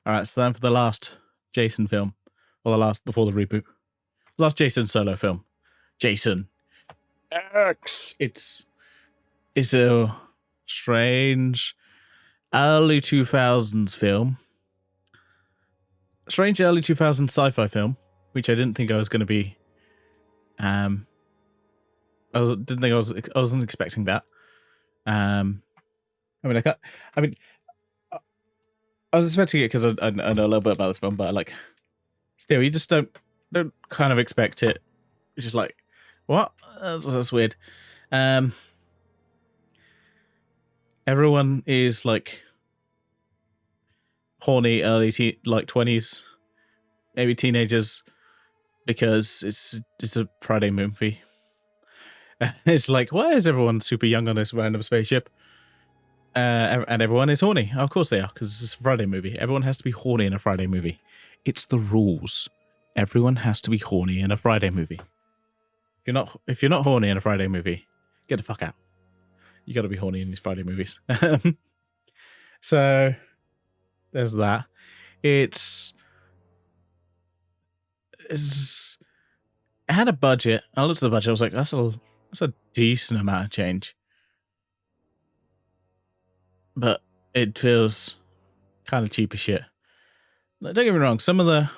All right, so then for the last Jason film, or the last before the reboot, last Jason solo film, Jason X. It's a strange early 2000s film, strange early 2000s sci-fi film, which I didn't think I was going to be. I wasn't expecting that. I was expecting it because I know a little bit about this film, but still, you just don't kind of expect it. It's just like, what? That's weird. Everyone is horny early 20s, maybe teenagers, because it's a Friday movie. It's like, why is everyone super young on this random spaceship? And everyone is horny. Of course they are, because it's a Friday movie. Everyone has to be horny in a Friday movie. It's the rules. Everyone has to be horny in a Friday movie. If you're not horny in a Friday movie, get the fuck out. You got to be horny in these Friday movies. So there's that. It had a budget. I looked at the budget. I was like, that's a decent amount of change. But it feels kind of cheap as shit. Don't get me wrong. Some of the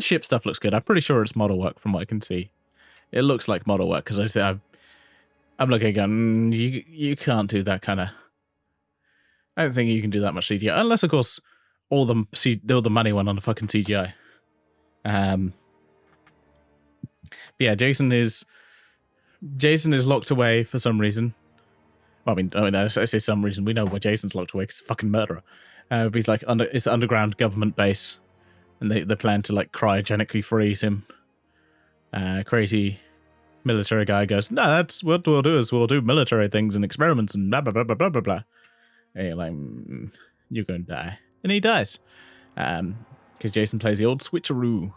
ship stuff looks good. I'm pretty sure it's model work from what I can see. It looks like model work because I'm looking again. You can't do that kind of. I don't think you can do that much CGI unless, of course, all the money went on the fucking CGI. But yeah, Jason is locked away for some reason. Well, I say some reason. We know why Jason's locked away because he's a fucking murderer. But he's it's an underground government base, and they plan to cryogenically freeze him. Crazy military guy goes, no, that's what we'll do is we'll do military things and experiments and blah blah blah blah blah blah blah. And you're like, you're going to die, and he dies, because Jason plays the old switcheroo.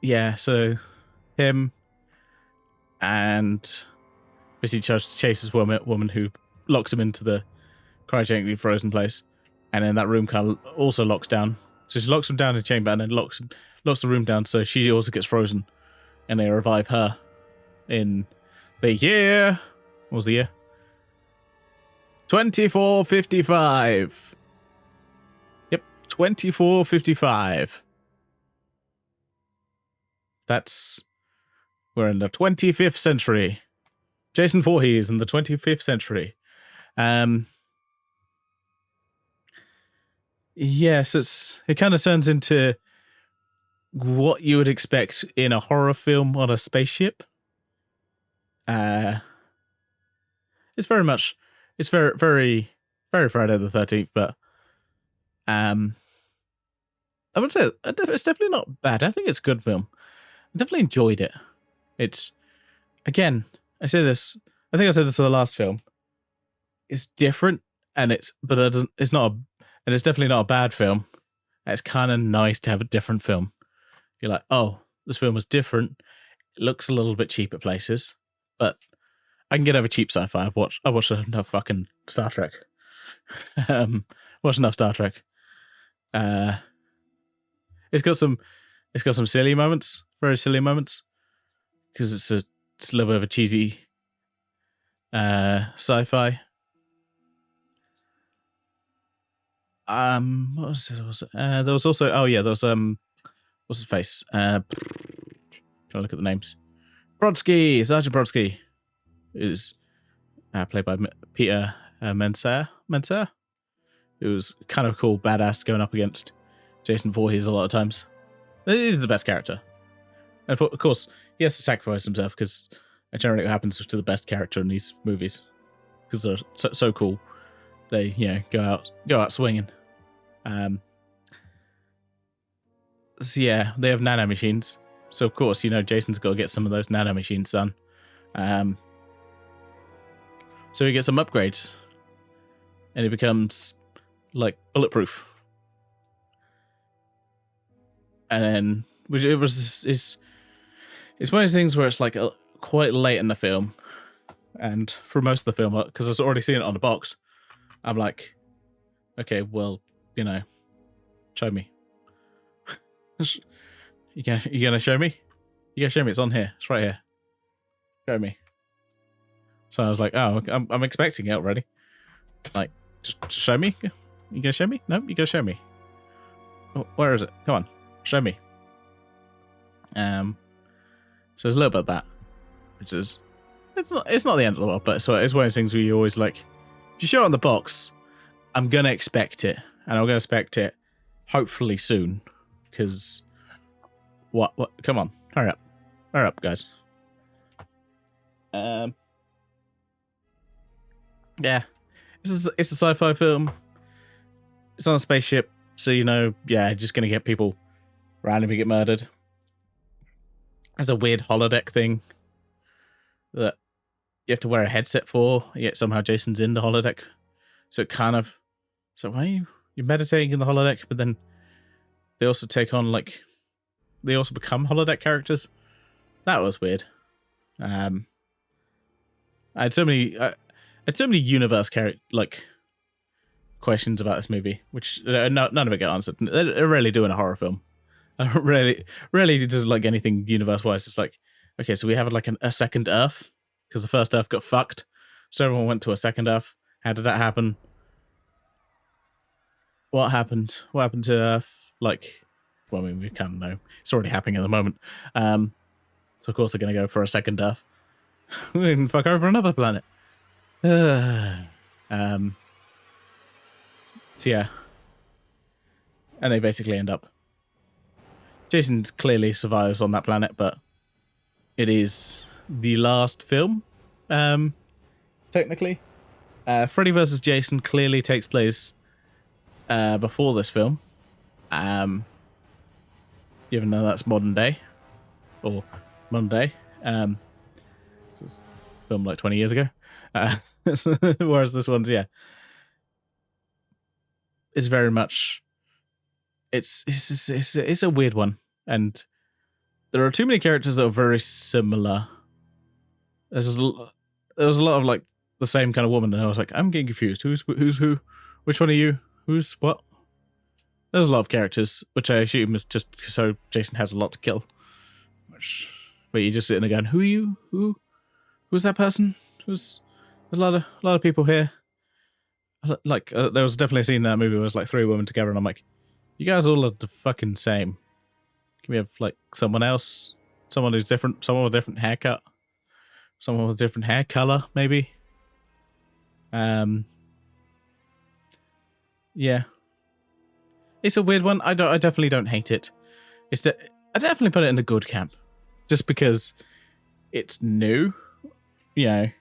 Yeah, so him and basically chases woman who locks him into the cryogenically frozen place, and then that room kind of also locks down. So she locks him down in a chamber and then locks the room down, so she also gets frozen, and they revive her in the year. What was the year? 2455. Yep, 2455. We're in the 25th century. Jason Voorhees in the 25th century. Yes, it kind of turns into what you would expect in a horror film on a spaceship. It's very, very, very Friday the 13th, but I would say it's definitely not bad. I think it's a good film. I definitely enjoyed it. It's, again, I think I said this for the last film. It's different, and it's definitely not a bad film. It's kind of nice to have a different film. You're like, oh, this film was different. It looks a little bit cheap at places, but I can get over cheap sci-fi. I watched enough fucking Star Trek. Watched enough Star Trek. It's got some silly moments, very silly moments, because it's a little bit of a cheesy sci-fi. What was it? There was also what's his face? Trying to look at the names. Brodsky, Sergeant Brodsky, is played by Peter Menser. It was kind of cool, badass, going up against Jason Voorhees a lot of times. He's the best character, and of course he has to sacrifice himself because generally what happens to the best character in these movies, because they're so cool. They go out swinging. So yeah, they have nanomachines. So of course, Jason's got to get some of those nanomachines done. So he gets some upgrades, and he becomes bulletproof. And then, it's one of those things where it's quite late in the film, And for most of the film, because I've already seen it on the box, I'm like, okay, well, you know, show me. You gonna show me? You gonna show me? It's on here. It's right here. Show me. So I was like, oh, I'm expecting it already. Like, just show me. You gonna show me? No, you gotta show me. Oh, where is it? Come on, show me. So there's a little bit of that, which is it's not the end of the world, but it's one of those things where you always like, if you show it on the box, I'm gonna expect it, and I'm gonna expect it hopefully soon, because what? Come on, hurry up, guys. Yeah, it's a sci-fi film. It's on a spaceship, so just gonna get people randomly get murdered. There's a weird holodeck thing that you have to wear a headset for, yet somehow Jason's in the holodeck. So why are you're meditating in the holodeck, but then they also take on they also become holodeck characters. That was weird. I had so many universe questions about this movie, which none of it get answered. They're rarely doing a horror film. Rarely does anything universe wise. It's like, okay, so we have a second Earth because the first Earth got fucked, so everyone went to a second Earth. How did that happen? What happened? What happened to Earth? Well, I mean, we kind of know it's already happening at the moment. So of course they're gonna go for a second Earth. We can fuck over another planet. So yeah, and they basically end up. Jason clearly survives on that planet, but it is the last film, technically. Freddy vs. Jason clearly takes place before this film, even though that's modern day, or Monday. So it's filmed 20 years ago. Whereas this one's, it's very much... It's a weird one, and there are too many characters that are very similar. There was a lot of the same kind of woman, and I was like, I'm getting confused. Who's who? Which one are you? Who's what? There's a lot of characters, which I assume is just so Jason has a lot to kill. But you're just sitting there going, who are you? Who's that person? There's a lot of people here. There was definitely a scene in that movie where it was 3 women together, and I'm like, you guys all are the fucking same. Can we have someone else? Someone who's different? Someone with a different haircut? Someone with a different hair color, maybe? Yeah. It's a weird one. I definitely don't hate it. I definitely put it in the good camp. Just because it's new. Like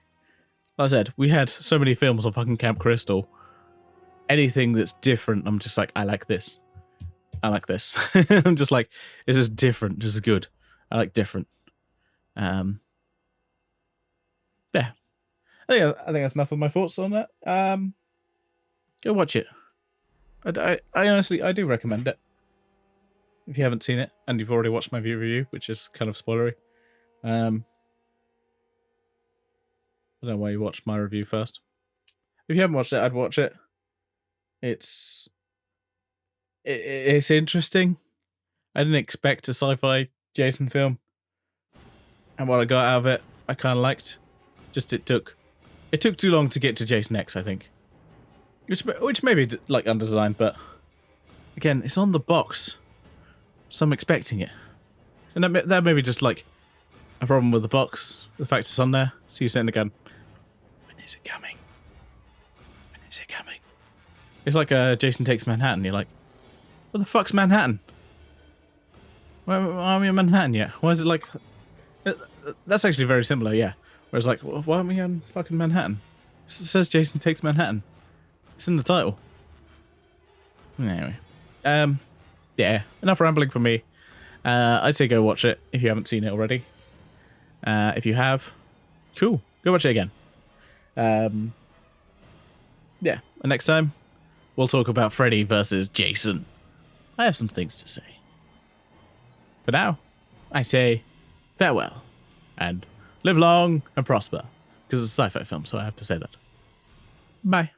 I said, we had so many films on fucking Camp Crystal. Anything that's different, I'm just like, I like this. I like this. I'm just like, this is different. This is good. I like different. Yeah. I think that's enough of my thoughts on that. Go watch it. I honestly, I do recommend it. If you haven't seen it and you've already watched my review, which is kind of spoilery. I don't know why you watched my review first. If you haven't watched it, I'd watch it. It's interesting. I didn't expect a sci-fi Jason film, and what I got out of it, I kind of liked. Just it took too long to get to Jason X, I think, which may be undesigned, but again, it's on the box, so I'm expecting it, and that may be just a problem with the box, the fact it's on there. So you're sitting there going, when is it coming? When is it coming? It's like Jason Takes Manhattan. You're like, what the fuck's Manhattan? Why are we in Manhattan yet? Why is it that's actually very similar, yeah. Whereas why aren't we in fucking Manhattan? It says Jason Takes Manhattan. It's in the title. Anyway. Yeah, enough rambling from me. I'd say go watch it if you haven't seen it already. If you have, cool. Go watch it again. Yeah, and next time, we'll talk about Freddy versus Jason. I have some things to say. For now, I say farewell, and live long and prosper. because it's a sci-fi film, so I have to say that. Bye.